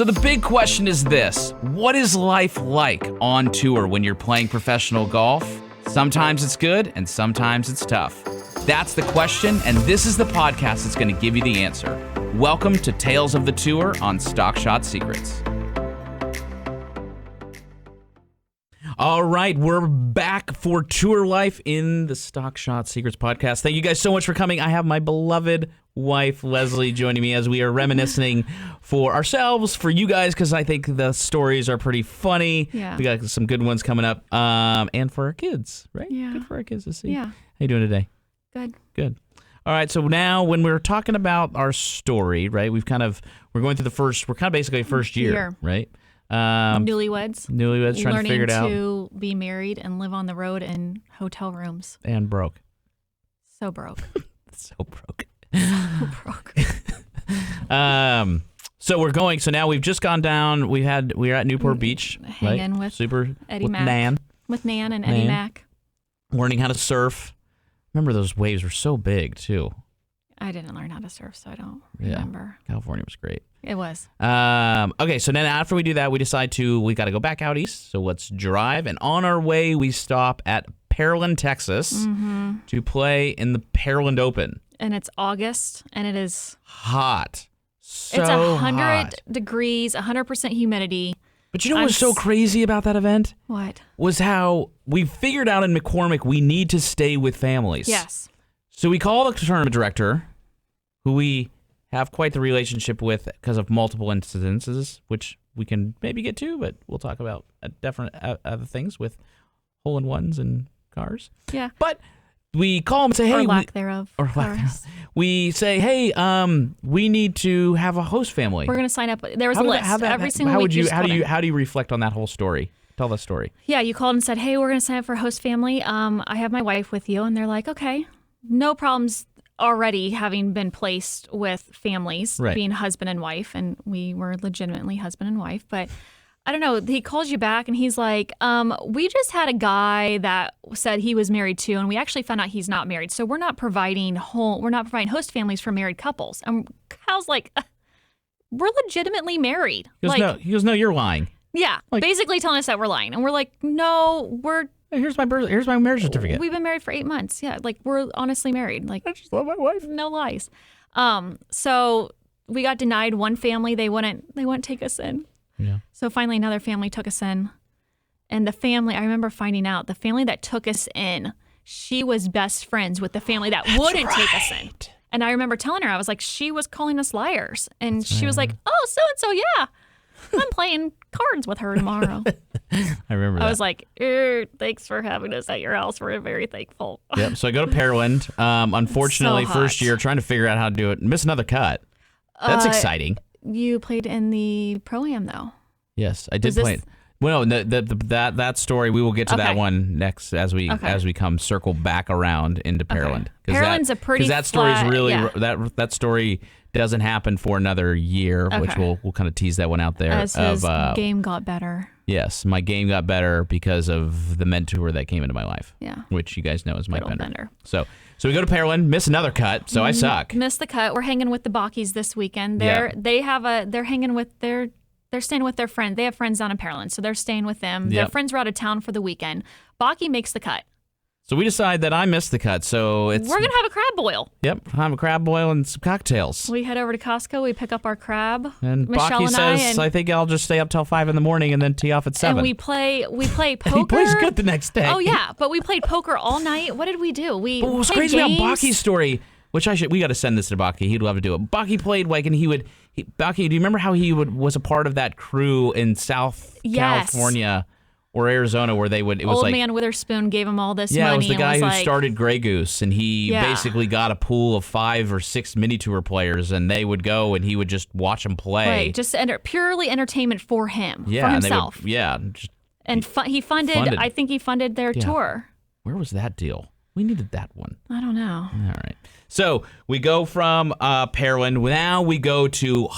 So the big question is this: what is life like on tour when you're playing professional golf? Sometimes it's good and sometimes it's tough. That's the question, and this is the podcast that's going to give you the answer. Welcome to Tales of the Tour on Stock Shot Secrets. All right, we're back for tour life in the Stock Shot Secrets podcast. Thank you guys so much for coming. I have my beloved wife, Lesley, joining me as we are reminiscing for ourselves, for you guys, because I think the stories are pretty funny. Yeah. We got some good ones coming up, and for our kids, right? Yeah. Good for our kids to see. Yeah. How you doing today? Good. All right, so now when we're talking about our story, right, we're going through we're kind of basically first year, right? Newlyweds trying to figure it out. Learning to be married and live on the road in hotel rooms. And broke. So broke. So broke. So broke. So now we've just gone down. We were at Newport Beach, hanging right? with Eddie Mac. Nan. With Nan and Eddie Mac. Learning how to surf. Remember those waves were so big too. I didn't learn how to surf, so I don't remember. California was great. It was. Okay, so then after we do that, we decide we got to go back out east. So let's drive. And on our way, we stop at Pearland, Texas to play in the Pearland Open. And it's August, and it is hot. So it's 100 hot. degrees, 100% humidity. But you know what's so crazy about that event? What? Was how we figured out in McCormick we need to stay with families. Yes. So we called the tournament director, who we have quite the relationship with because of multiple incidences, which we can maybe get to, but we'll talk about different other things with hole-in-ones and cars. Yeah. But we call them and say, hey. Or lack thereof. We say, hey, we need to have a host family. We're going to sign up. There was a list. Every single week. How do you reflect on that whole story? Tell the story. Yeah, you called and said, hey, we're going to sign up for a host family. I have my wife with you. And they're like, okay, no problems already having been placed with families, being husband and wife. And we were legitimately husband and wife. But I don't know. He calls you back and he's like, we just had a guy that said he was married too. And we actually found out he's not married. So we're not providing host families for married couples. And Kyle's like, we're legitimately married. He goes, no, you're lying. Yeah, basically telling us that we're lying. And we're like, no, here's my marriage certificate. We've been married for 8 months. Yeah, we're honestly married. I just love my wife. No lies. So we got denied one family. They wouldn't take us in. Yeah. So finally another family took us in. And the family, I remember finding out, the family that took us in, she was best friends with the family that wouldn't take us in. And I remember telling her, I was like, she was calling us liars. And she was like, oh, so-and-so, yeah. I'm playing cards with her tomorrow. I remember that. I was like, thanks for having us at your house. We're very thankful. Yep. So I go to Pearland. Unfortunately, So first hot. year, trying to figure out how to do it. Miss another cut. That's exciting. You played in the Pro-Am, though. Yes, I did play it. Well, no, that story, we will get to that one next as we come circle back around into Pearland. Pearland's a pretty that story is really that story doesn't happen for another year, which we'll kind of tease that one out there. As his game got better. Yes, my game got better because of the mentor that came into my life. Yeah. Which you guys know is Mike Bender. Bender. So we go to Pearland, miss another cut, so I suck. Miss the cut. We're hanging with the Bockies this weekend. They're staying with their friend. They have friends down in Pearland, so they're staying with them. Their friends were out of town for the weekend. Bocky makes the cut. So we decide that I missed the cut, so we're gonna have a crab boil. Yep, have a crab boil and some cocktails. We head over to Costco. We pick up our crab. And Bocky says, I think I'll just stay up till 5 a.m. and then tee off at 7. And we play poker. He plays good the next day. Oh yeah, but we played poker all night. What did we do? What was crazy about Bocky's story, which we got to send this to Bocky. He'd love to do it. Bocky played Bocky, do you remember how he was a part of that crew in South California or Arizona where it was Old like Man Witherspoon gave him all this money. Yeah, it was the guy who started Grey Goose, and he basically got a pool of 5 or 6 mini tour players, and they would go and he would just watch them play. Right, just purely entertainment for him, for himself. He funded. I think he funded their tour. Where was that deal? We needed that one. I don't know. All right. So we go from Pearland. Now we go to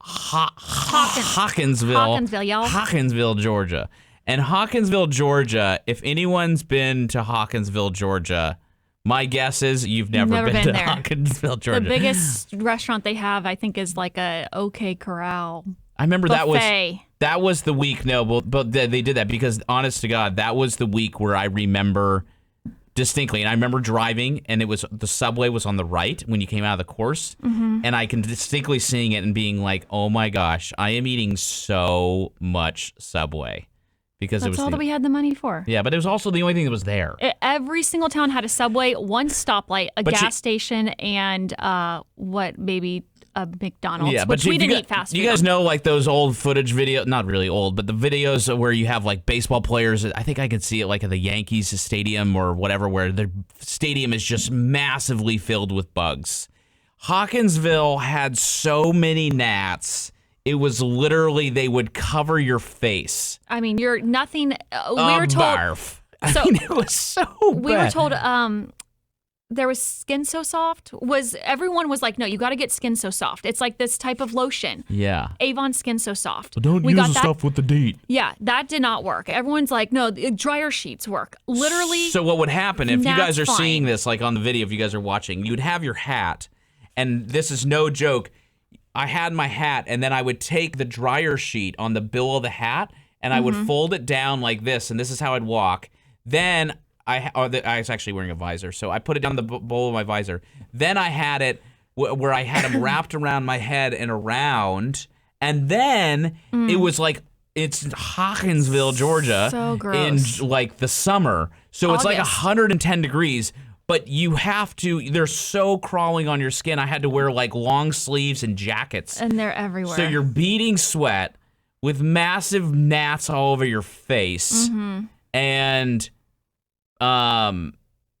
Hopkinsville, Georgia. And Hopkinsville, Georgia, if anyone's been to Hopkinsville, Georgia, my guess is you've never been to there. Hopkinsville, Georgia. The biggest restaurant they have, I think, is like a OK Corral. I remember Buffet. that was the week. No, but they did that because, honest to God, that was the week where I remember distinctly. And I remember driving, and the subway was on the right when you came out of the course. Mm-hmm. And I can distinctly seeing it and being like, oh my gosh, I am eating so much Subway. Because that's all that we had the money for. Yeah, but it was also the only thing that was there. Every single town had a Subway, one stoplight, a gas station, and maybe a McDonald's, yeah, which we didn't eat fast food. You guys know like those old footage videos, not really old, but the videos where you have like baseball players. I think I could see it like at the Yankees stadium or whatever, where the stadium is just massively filled with bugs. Hopkinsville had so many gnats. It was literally they would cover your face. I mean, you're nothing. We were told. Barf. I mean, it was so bad. We were told there was Skin So Soft. Everyone was like, no, you got to get Skin So Soft. It's like this type of lotion. Yeah. Avon Skin So Soft. But don't use the stuff with the date. Yeah, that did not work. Everyone's like, no, dryer sheets work. Literally. So what would happen if you guys are seeing this, like on the video, if you guys are watching, you'd have your hat, and this is no joke. I had my hat, and then I would take the dryer sheet on the bill of the hat, and I would fold it down like this, and this is how I'd walk. Then I was actually wearing a visor, so I put it down the bowl of my visor. Then I had it where I had them wrapped around my head and around, and then it was like it's Hopkinsville, Georgia, so gross. In like the summer, so it's like 110 degrees. But you have to, they're so crawling on your skin. I had to wear like long sleeves and jackets. And they're everywhere. So you're beating sweat with massive gnats all over your face. Mm-hmm. And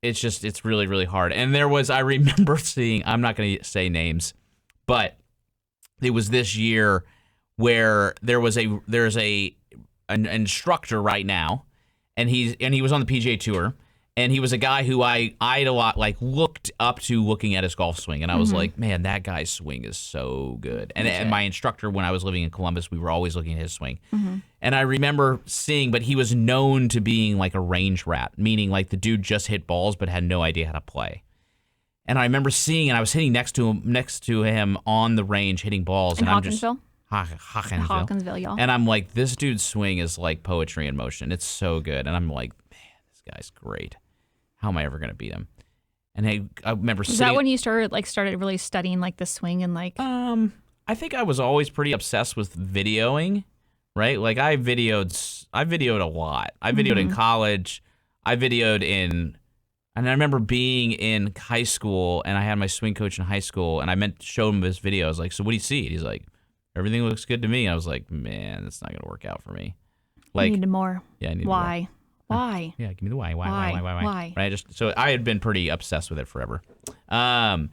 it's really, really hard. And I remember seeing, I'm not going to say names, but it was this year where there's an instructor right now, and he was on the PGA Tour. And he was a guy who I'd a lot like looked up to looking at his golf swing. And I was like, man, that guy's swing is so good. And my instructor, when I was living in Columbus, we were always looking at his swing. Mm-hmm. And I remember seeing, but he was known to being like a range rat, meaning like the dude just hit balls but had no idea how to play. And I remember seeing, and I was hitting next to him on the range hitting balls. In and Hopkinsville? Hopkinsville, y'all. And I'm like, this dude's swing is like poetry in motion. It's so good. And I'm like, man, this guy's great. How am I ever going to beat him? And I remember Is that when you started really studying like the swing and like? I think I was always pretty obsessed with videoing, right? Like I videoed a lot. I videoed in college. I videoed and I remember being in high school, and I had my swing coach in high school, and I meant to show him this video. I was like, so what do you see? And he's like, everything looks good to me. And I was like, man, that's not going to work out for me. Like, I need more. Yeah, I need Why? more. Why? Yeah, give me the why. Right? So I had been pretty obsessed with it forever. But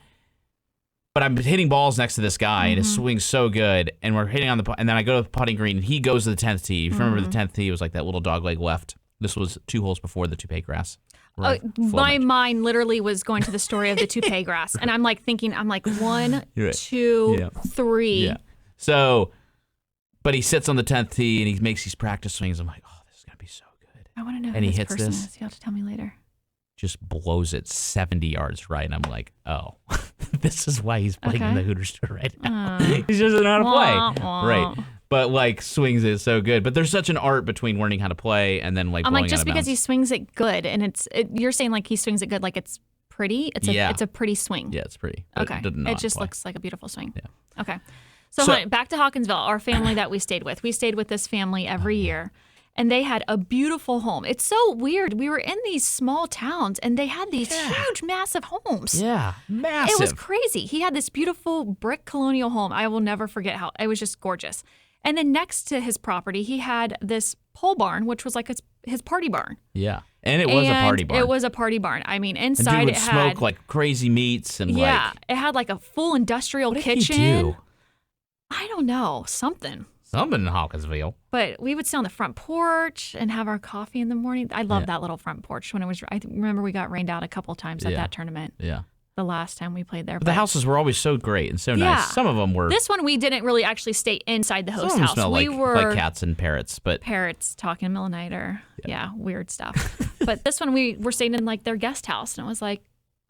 I'm hitting balls next to this guy, and his swing's so good, and we're hitting on and then I go to the putting green, and he goes to the 10th tee. If you remember the 10th tee, it was like that little dog leg left. This was 2 holes before the toupee grass. My mind literally was going to the story of the toupee grass, and I'm like 1, 2, 3. Yeah. So, but he sits on the 10th tee, and he makes these practice swings. I'm like, oh, this is gonna be so good. I want to know and who he this hits person this. is. You'll have to tell me later. Just blows it 70 yards right, and I'm like, oh, this is why he's playing in the Hooters Tour right now. He just doesn't know how to play. Right. But like swings is so good. But there's such an art between learning how to play and then like. I'm like, just because he swings it good, and you're saying like he swings it good, like it's pretty. It's a pretty swing. Yeah, it's pretty. Okay. It just looks like a beautiful swing. Yeah. Okay. So back to Hopkinsville, our family that we stayed with. We stayed with this family every year. And they had a beautiful home. It's so weird. We were in these small towns, and they had these huge, massive homes. Yeah, massive. It was crazy. He had this beautiful brick colonial home. I will never forget how it was just gorgeous. And then next to his property, he had this pole barn, which was like his party barn. Yeah, and it was a party barn. It was a party barn. I mean, inside and dude would it had smoke like crazy meats and it had like a full industrial kitchen. What did he do? I don't know, something. Something in Hopkinsville. But we would sit on the front porch and have our coffee in the morning. I love that little front porch. I remember we got rained out a couple of times at that tournament. Yeah. The last time we played there. But the houses were always so great and so nice. Some of them were. This one we didn't really actually stay inside the host some of them house. Smelled we were like cats and parrots, but parrots talking in the middle of the night or weird stuff. But this one we were staying in like their guest house, and it was like,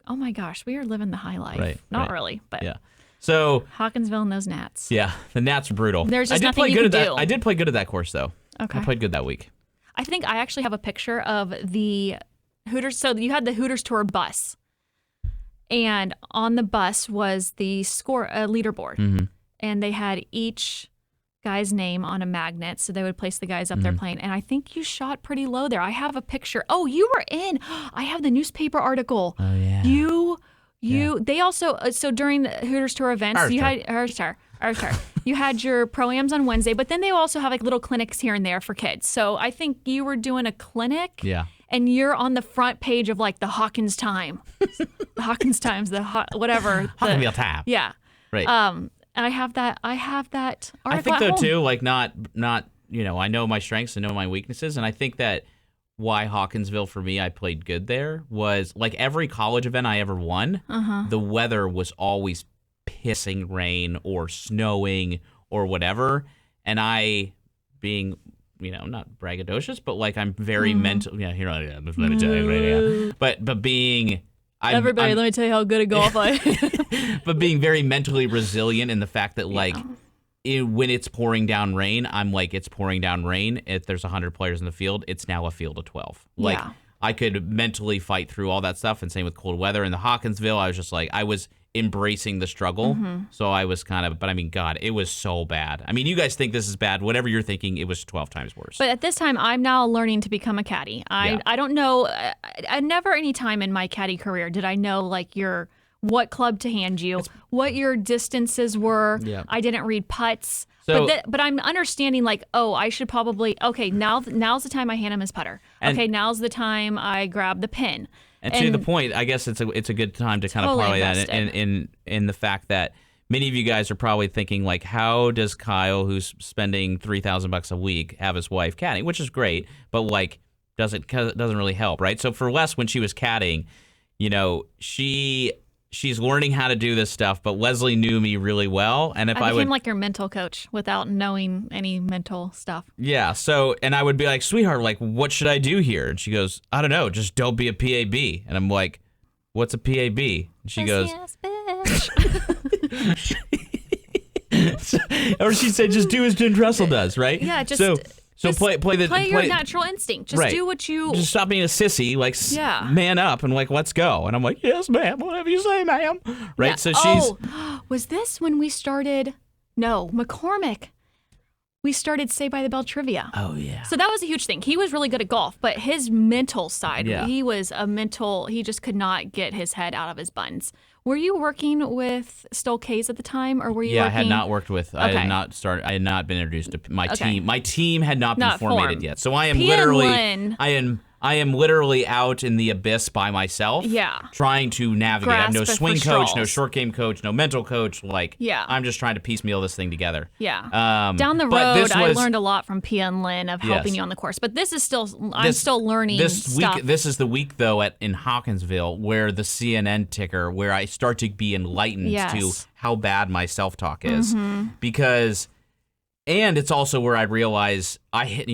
oh my gosh, we are living the high life. Right. Not really, but yeah. So Hopkinsville and those gnats. Yeah, the gnats are brutal. There's just I did nothing play you good can at do. that. I did play good at that course though. Okay. I played good that week. I think I actually have a picture of the Hooters. So you had the Hooters Tour bus, and on the bus was the leaderboard, Mm-hmm. and they had each guy's name on a magnet, so they would place the guys up there playing. And I think you shot pretty low there. I have a picture. Oh, you were in. I have the newspaper article. Oh yeah. They also so during the Hooters Tour events, you had you had your pro-ams on Wednesday, but then they also have like little clinics here and there for kids. So I think you were doing a clinic. Yeah. And you're on the front page of like the Hawkins Times, whatever. Hawkinsville Time. Yeah. Right. I have that article I think at though home. too, like not I know my strengths and know my weaknesses, and I think that why Hawkinsville for me I played good there was like every college event I ever won, the weather was always pissing rain or snowing or whatever, and I being not braggadocious, but like I'm very mental. Yeah, here I am. Let me tell you right now. But being Everybody, let me tell you how good at golf I am. But being very mentally resilient in the fact that like when it's pouring down rain, I'm like, it's pouring down rain. If there's 100 players in the field, it's now a field of 12. Like I could mentally fight through all that stuff. And same with cold weather. In the Hawkinsville, I was just like, I was embracing the struggle. So I was but I mean, God, it was so bad. I mean, you guys think this is bad. Whatever you're thinking, it was 12 times worse. But at this time, I'm now learning to become a caddy. I don't know. I never any time in my caddy career did I know like what club to hand you, what your distances were. Yeah. I didn't read putts. So, but I'm understanding like, I should probably, now's the time I hand him his putter. Okay, now's the time I grab the pin. And to the point, I guess it's a good time to kind of parlay that in the fact that many of you guys are probably thinking like, how does Kyle, who's spending $3,000 a week, have his wife caddying, which is great, but like doesn't really help, right? So for Wes, when she was caddying, she's learning how to do this stuff, but Lesley knew me really well, and if I became like your mental coach without knowing any mental stuff. Yeah. So, and I would be like, sweetheart, like, what should I do here? And she goes, I don't know, just don't be a PAB. And I'm like, what's a PAB? And she goes, or she said, just do as Jen Dressel does, right? Yeah. Just play your natural instinct. Just do what you. Just stop being a sissy. Like, man up and like, let's go. And I'm like, yes, ma'am. Whatever you say, ma'am. Right. Yeah. So she's. Was this when we started? No, McCormick. We started Say by the Bell trivia. Oh yeah. So that was a huge thing. He was really good at golf, but his mental side, Yeah. he just could not get his head out of his buns. Were you working with Stoll Kays at the time, or were you? Yeah, working... I had not worked with. I had not started. I had not been introduced to my team. My team had not been formated yet. So I am I am literally out in the abyss by myself. Yeah. Trying to navigate. I have no swing coach, no short game coach, no mental coach. Like, I'm just trying to piecemeal this thing together. Yeah. Down the road, I learned a lot from Pia and Lynn of helping you on the course. But this is still, I'm still learning stuff. This is the week, though, in Hopkinsville, where the CNN ticker, where I start to be enlightened to how bad my self-talk is. Because, and it's also where I realize I hit,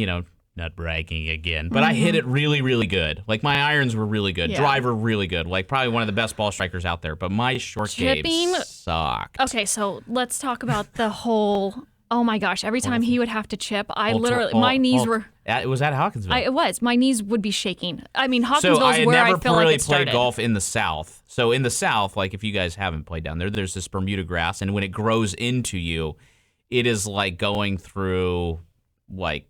not bragging again, but I hit it really, really good. Like, my irons were really good. Driver, really good. Like, probably one of the best ball strikers out there. But my short game sucked. Okay, so let's talk about the whole... Oh, my gosh. Every time he would have to chip, my knees were... It was at Hopkinsville. It was. My knees would be shaking. I mean, Hopkinsville is where I feel like it started. So I never really played golf in the South. So in the South, like, if you guys haven't played down there, there's this Bermuda grass. And when it grows into you, it is like going through, like,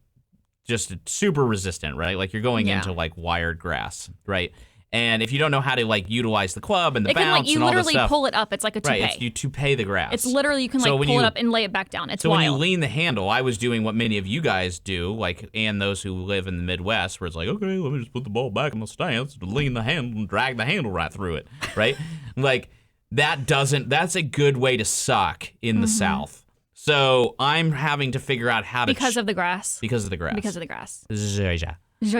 just super resistant, right? Like you're going into like wired grass, right? And if you don't know how to like utilize the club and the bounce and all this stuff, you literally pull it up. It's like a toupee. Right, you toupee the grass. It's literally you can like pull it up and lay it back down. It's so wild. when you lean the handle, I was doing what many of you guys do, like and those who live in the Midwest, where it's like, okay, let me just put the ball back in the stance, lean the handle, and drag the handle right through it, right? Like that's a good way to suck in the South. So I'm having to figure out how to... Because of the grass. Because of the grass. Georgia. Was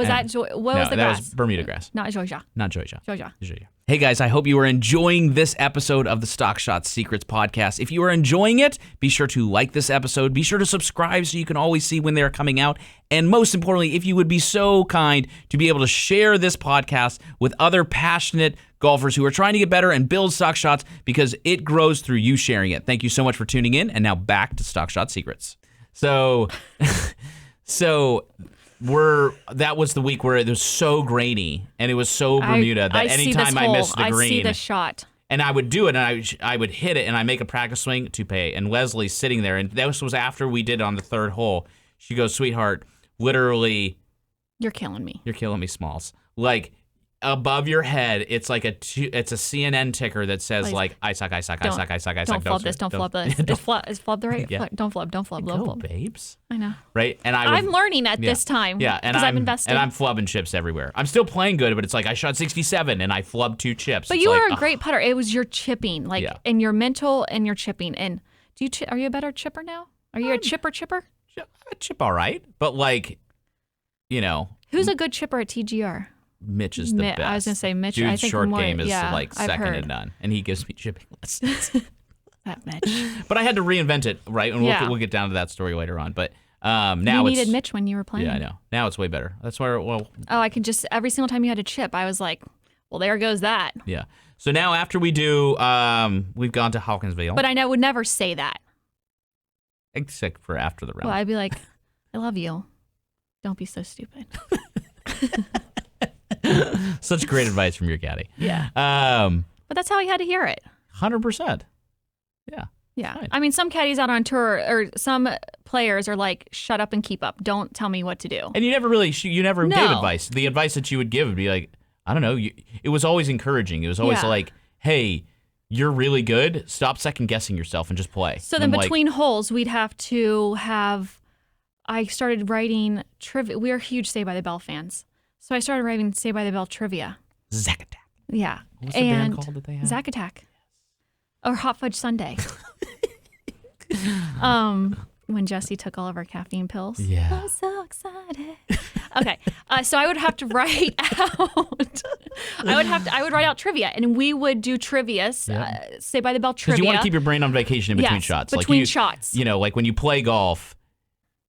that... What was the grass? That was Bermuda grass. Not Georgia. Georgia. Hey guys, I hope you are enjoying this episode of the Stock Shot Secrets podcast. If you are enjoying it, be sure to like this episode. Be sure to subscribe so you can always see when they're coming out. And most importantly, if you would be so kind to be able to share this podcast with other passionate golfers who are trying to get better and build stock shots because it grows through you sharing it. Thank you so much for tuning in. And now back to Stock Shot Secrets. So that was the week where it was so grainy and it was so Bermuda that anytime I missed the green. I see the shot. And I would do it, and I would hit it, and I make a practice swing, toupee. And Leslie's sitting there, and this was after we did it on the third hole. She goes, sweetheart, literally. You're killing me. You're killing me, Smalls. Like, above your head, it's like it's a CNN ticker that says, like, I suck. Don't flub this. Don't flub this. Is flub the right? Yeah. Don't flub. Don't flub. Go, babes. I know. Right? And I'm learning at this time. Yeah, and I've invested. And I'm flubbing chips everywhere. I'm still playing good, but it's like I shot 67 and I flubbed 2 chips. But you are a great putter. It was your chipping, and your mental and your chipping. And are you a better chipper now? Are you a chipper? I chip all right, but who's a good chipper at TGR? Mitch is the best. I was going to say Mitch. Dude's I think short more, game is I've second heard. to none, and he gives me chipping lessons. That Mitch. But I had to reinvent it, right? And we'll get down to that story later on. But now you needed Mitch when you were playing. Yeah, I know. Now it's way better. That's where I can just every single time you had a chip, I was like, well, there goes that. Yeah. So now after we do, we've gone to Hopkinsville. But I would never say that. Except for after the round. Well, I'd be like, I love you. Don't be so stupid. Such great advice from your caddy. Yeah. But that's how he had to hear it. 100%. Yeah. Yeah. Fine. I mean, some caddies out on tour or some players are like, shut up and keep up. Don't tell me what to do. And you never gave advice. The advice that you would give would be like, I don't know. It was always encouraging. It was always like, hey, you're really good. Stop second guessing yourself and just play. So then between holes, we'd have to I started writing trivia. We are huge Saved by the Bell fans. So I started writing Saved by the Bell trivia. Zack Attack. Yeah. What's the band called that they have? Zack Attack. Or Hot Fudge Sundae. When Jesse took all of our caffeine pills. Yeah. I was so excited. Okay. So I would have to write out. I would write out trivia, and we would do trivia. Saved by the Bell trivia. Because you want to keep your brain on vacation in between shots. Between shots. Like when you play golf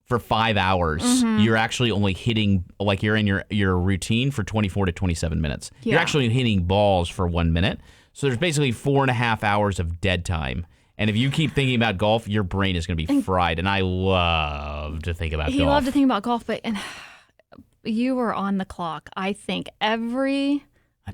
for 5 hours, you're actually only hitting, like you're in your routine for 24 to 27 minutes. Yeah. You're actually hitting balls for 1 minute. So there's basically 4.5 hours of dead time. And if you keep thinking about golf, your brain is going to be fried. And I love to think about golf. He loved to think about golf, but you were on the clock. I think I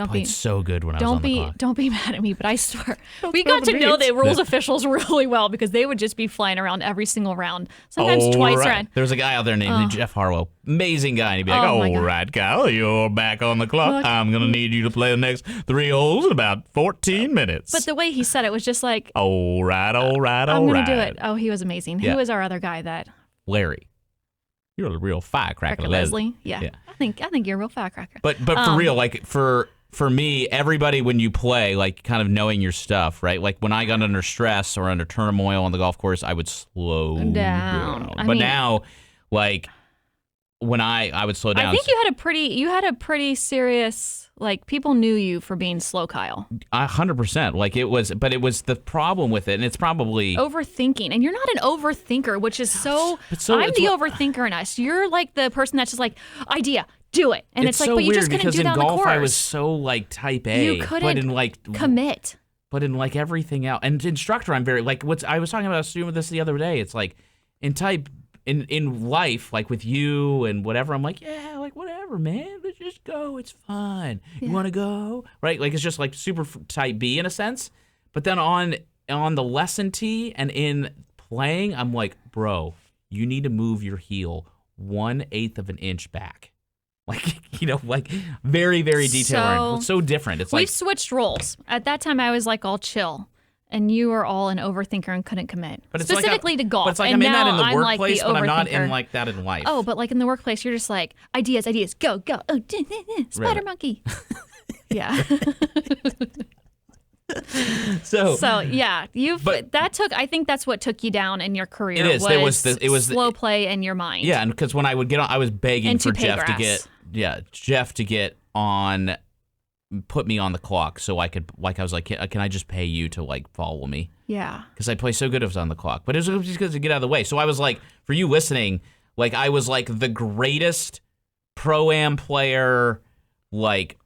played so good when I was on the clock. Don't be mad at me, but I swear we got to know the rules officials really well because they would just be flying around every single round, sometimes twice around. There was a guy out there named Jeff Harlow, amazing guy, and he'd be like, "All right, Kyle, you're back on the clock. I'm gonna need you to play the next 3 holes in about 14 minutes." But the way he said it was just like, "All right, I'm gonna do it." Oh, he was amazing. Who was our other guy that? Larry. You're a real firecracker, Leslie. Yeah. I think you're a real firecracker. But for real, like for me, everybody, when you play, like kind of knowing your stuff, right? Like when I got under stress or under turmoil on the golf course, I would slow down. But now, like when I would slow down. I think you had a pretty serious, like people knew you for being slow, Kyle. 100%. Like it was the problem with it, and it's probably overthinking. And you're not an overthinker, which is I'm the overthinker in us. You're like the person that's just like, idea. Do it. And it's like, so but you just weird couldn't do that on the golf, course. I was so like type A. You couldn't commit. But in like everything else, and instructor, I'm very like I was talking about a student with this the other day. It's like in life, like with you and whatever, I'm like, yeah, like whatever, man. Let's just go. It's fun. Yeah. You want to go? Right? Like it's just like super type B in a sense. But then on the lesson tee and in playing, I'm like, bro, you need to move your heel 1/8 of an inch back. Like, like very, very detailed. It's so different. It's like we've switched roles. At that time, I was like all chill, and you were all an overthinker and couldn't commit. But it's specifically to golf. But it's like I'm in that in the workplace, but I'm not in like that in life. Oh, but like in the workplace, you're just like ideas, go. Oh, spider monkey. Yeah. So yeah, I think that's what took you down in your career. It is. It was slow play in your mind. Yeah, and because when I would get on, I was begging for Jeff to get on, put me on the clock so I could, like, I was like, can I just pay you to like follow me? Yeah. Because I play so good if I was on the clock, but it was just because to get out of the way. So I was like, for you listening, like I was like the greatest pro-am player, like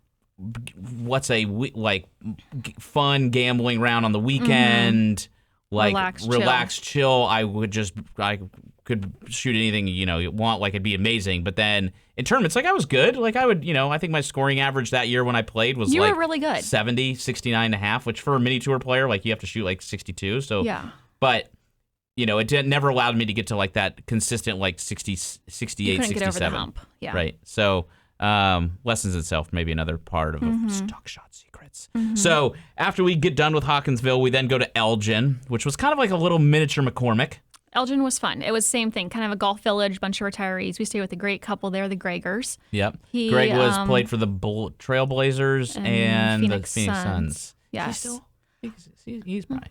fun gambling round on the weekend, like relax, chill. I could shoot anything you want, like it'd be amazing. But then in tournaments, like I was good. Like I would, I think my scoring average that year when I played was were really good. 70, 69.5, which for a mini tour player, like you have to shoot like 62. So yeah. But it never allowed me to get to like that consistent like 60, 68, you couldn't 67. get over the hump. Yeah. Right. So lessons itself, maybe another part of stock shot secrets. So after we get done with Hopkinsville, we then go to Elgin, which was kind of like a little miniature McCormick. Elgin was fun. It was the same thing, kind of a golf village, bunch of retirees. We stayed with a great couple there, the Gregors. Yep. Greg played for the Trailblazers and the Phoenix Suns. Yes. He's probably.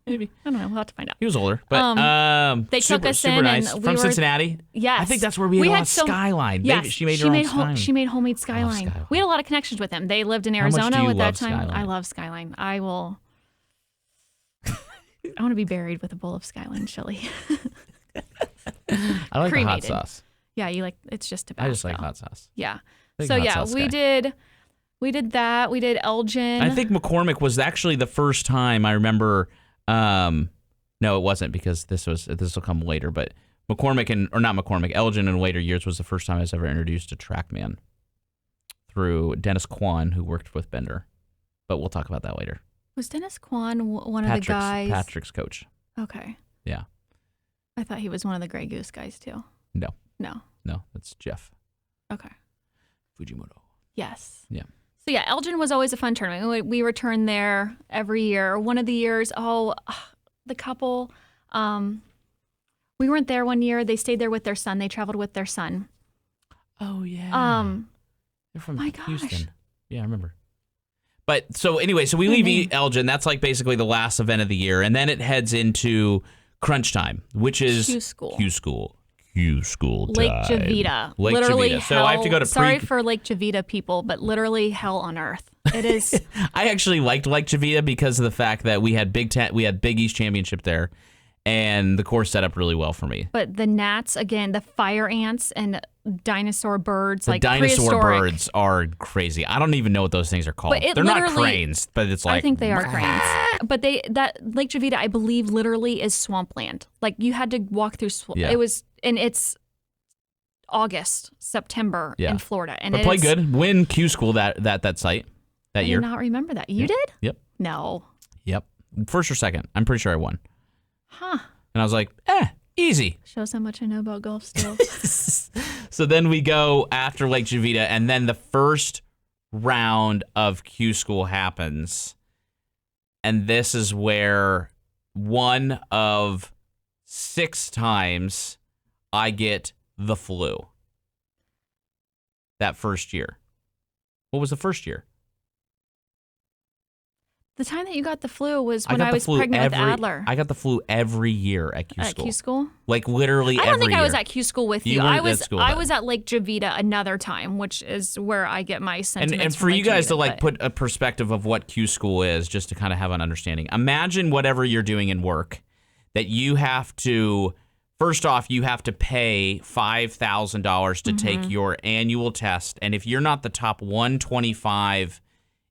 Maybe. I don't know. We'll have to find out. He was older. But they took us super in. nice. And From Cincinnati? Yes. I think that's where we had Skyline. Yes. She made her own Skyline. She made homemade Skyline. We had a lot of connections with them. They lived in Arizona How much do you at that love time. Skyline? I love Skyline. I want to be buried with a bowl of Skyline chili. I like the hot sauce. Yeah, it's just Tabasco. I just like hot sauce. Yeah. We did that. We did Elgin. I think McCormick was actually the first time I remember. No, it wasn't, because this will come later. But Elgin in later years was the first time I was ever introduced to TrackMan through Dennis Kwan, who worked with Bender. But we'll talk about that later. Was Dennis Kwan one of the guys? Patrick's coach. Okay. Yeah. I thought he was one of the Grey Goose guys too. No, that's Jeff. Okay. Fujimoto. Yes. Yeah. So yeah, Elgin was always a fun tournament. We returned there every year. One of the years, the couple, we weren't there one year. They stayed there with their son. They traveled with their son. Oh yeah. They're from Houston. Gosh. Yeah, I remember. But so anyway, so we leave Elgin. That's like basically the last event of the year, and then it heads into crunch time, which is Q School time. Lake Javita. Lake literally Javita. hell. So I have to go to Sorry for Lake Javita people, but literally hell on earth. It is. I actually liked Lake Javita because of the fact that we had Big East Championship there, and the course set up really well for me. But the gnats, again, the fire ants and dinosaur birds, the dinosaur birds are crazy. I don't even know what those things are called. They're not cranes, but it's like, I think they are cranes. But that Lake Javita, I believe, literally is swampland. Like you had to walk through swamp. Yeah. It was, and it's August, September in Florida, and but play good. Win Q School that site that year. I did not remember that. You did? Yep. No. Yep. First or second. I'm pretty sure I won. Huh. And I was like, easy. Shows how much I know about golf still. So then we go after Lake Javita, and then the first round of Q School happens. And this is where one of 6 times I get the flu. That first year. What was the first year? The time that you got the flu was when I was pregnant with Adler. I got the flu every year at Q School. At Q School? Like literally every year. I don't think I was at Q School with you. I was at Lake Javita another time, which is where I get my sentiments and for you guys to put a perspective of what Q School is, just to kind of have an understanding. Imagine whatever you're doing in work that you have to, first off, you have to pay $5,000 to take your annual test. And if you're not the top 125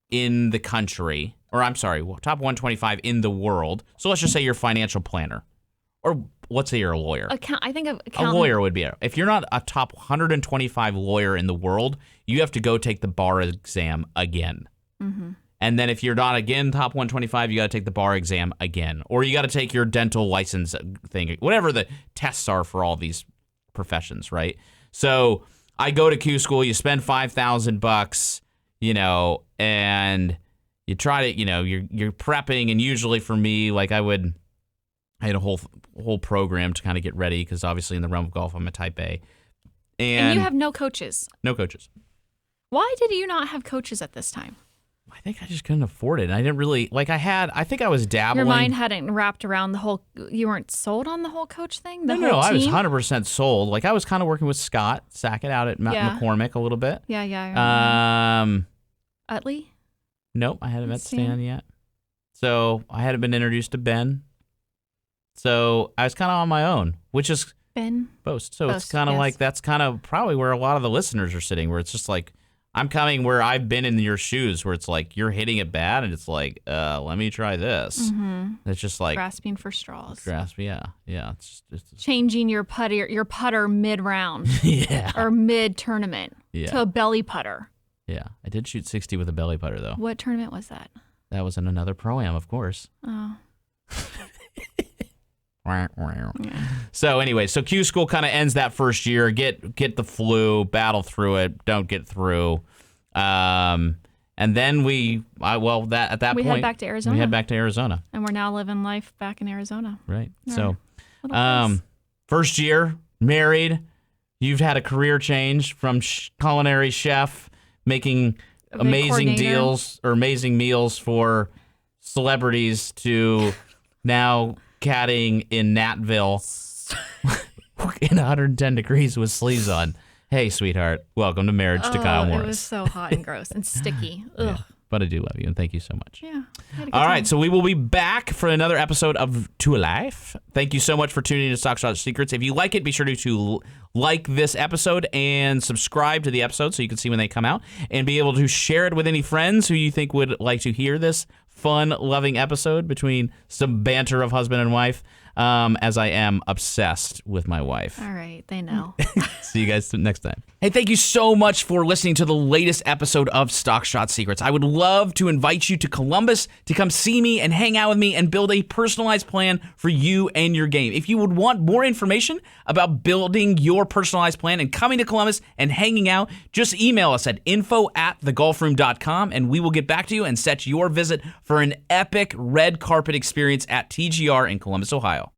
in the country, or I'm sorry, top 125 in the world. So let's just say you're a financial planner, or let's say you're a lawyer. I think a lawyer would be. If you're not a top 125 lawyer in the world, you have to go take the bar exam again. Mm-hmm. And then if you're not again top 125, you got to take the bar exam again, or you got to take your dental license thing, whatever the tests are for all these professions, right? So I go to Q School. You spend $5,000, and you try to, you're prepping, and usually for me, like I had a whole program to kind of get ready, because obviously in the realm of golf, I'm a type A. And you have no coaches. No coaches. Why did you not have coaches at this time? I think I just couldn't afford it. I didn't really, I think I was dabbling. Your mind hadn't wrapped around you weren't sold on the whole coach thing? No, I was 100% sold. Like I was kind of working with Scott Sackett out at McCormick a little bit. Yeah. Utley? Nope, I hadn't met Stan yet. So I hadn't been introduced to Ben. So I was kind of on my own, which is Ben Boast. So it's kind of like, that's kind of probably where a lot of the listeners are sitting, where it's just like, I'm coming where I've been in your shoes, where it's like you're hitting it bad, and it's like, let me try this. Mm-hmm. It's just like grasping for straws. Yeah. It's changing your putter mid-round, or mid-tournament to a belly putter. Yeah, I did shoot 60 with a belly putter though. What tournament was that? That was in another pro-am, of course. Oh. Yeah. So anyway, so Q School kind of ends that first year. Get the flu, battle through it, don't get through. And then we head back to Arizona. We head back to Arizona. And we're now living life back in Arizona. Right. So first year, married, you've had a career change from culinary chef, making amazing deals or amazing meals for celebrities to now caddying in Natville in 110 degrees with sleeves on. Hey, sweetheart, welcome to Marriage to Kyle Morris. It was so hot and gross and sticky. Ugh. Yeah, but I do love you, and thank you so much. Yeah. All right, so we will be back for another episode of To Life. Thank you so much for tuning in to Stock Shot Secrets. If you like it, be sure to like this episode and subscribe to the episode so you can see when they come out, and be able to share it with any friends who you think would like to hear this fun, loving episode between some banter of husband and wife, as I am obsessed with my wife. All right, they know. See you guys next time. Hey, thank you so much for listening to the latest episode of Stock Shot Secrets. I would love to invite you to Columbus to come see me and hang out with me and build a personalized plan for you and your game. If you would want more information about building your personalized plan and coming to Columbus and hanging out, just email us at info@thegolfroom.com and we will get back to you and set your visit for an epic red carpet experience at TGR in Columbus, Ohio.